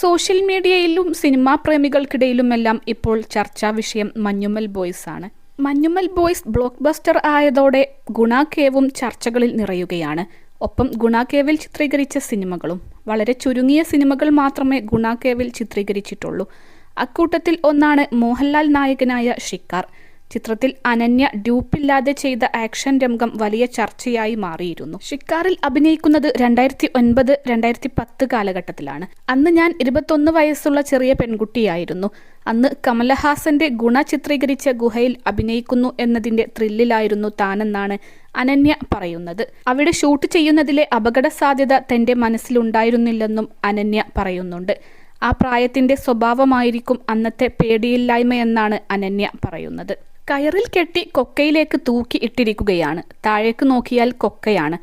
Social മീഡിയയിലും cinema പ്രേമികൾക്കിടയിലുമെല്ലാം ഇപ്പോൾ ചർച്ചാ വിഷയം മഞ്ഞുമൽ ബോയ്സ് ആണ്. മഞ്ഞുമൽ ബോയ്സ് ബ്ലോക്ക് ബസ്റ്റർ ആയതോടെ ഗുണ കേവും ചർച്ചകളിൽ നിറയുകയാണ്. ഒപ്പം ഗുണ കേവിൽ ചിത്രീകരിച്ച സിനിമകളും. വളരെ ചുരുങ്ങിയ സിനിമകൾ മാത്രമേ ഗുണ കേവിൽ ചിത്രീകരിച്ചിട്ടുള്ളൂ. അക്കൂട്ടത്തിൽ ഒന്നാണ് മോഹൻലാൽ നായകനായ ഷിക്കാർ. ചിത്രത്തിൽ അനന്യ ഡ്യൂപ്പില്ലാതെ ചെയ്ത ആക്ഷൻ രംഗം വലിയ ചർച്ചയായി മാറിയിരുന്നു. ഷിക്കാറിൽ അഭിനയിക്കുന്നത് 2009-2010 കാലഘട്ടത്തിലാണ്. അന്ന് ഞാൻ 21 വയസ്സുള്ള ചെറിയ പെൺകുട്ടിയായിരുന്നു. അന്ന് കമലഹാസന്റെ ഗുണ ചിത്രീകരിച്ച ഗുഹയിൽ അഭിനയിക്കുന്നു എന്നതിന്റെ ത്രില്ലിലായിരുന്നു താനെന്നാണ് അനന്യ പറയുന്നത്. അവിടെ ഷൂട്ട് ചെയ്യുന്നതിലെ അപകട സാധ്യത തന്റെ മനസ്സിലുണ്ടായിരുന്നില്ലെന്നും അനന്യ പറയുന്നുണ്ട്. ആ പ്രായത്തിന്റെ സ്വഭാവമായിരിക്കും അന്നത്തെ പേടിയില്ലായ്മയെന്നാണ് അനന്യ പറയുന്നത്. കയറിൽ കെട്ടി കൊക്കയിലേക്ക് തൂക്കി ഇട്ടിരിക്കുകയാണ്. താഴേക്ക് നോക്കിയാൽ കൊക്കയാണ്.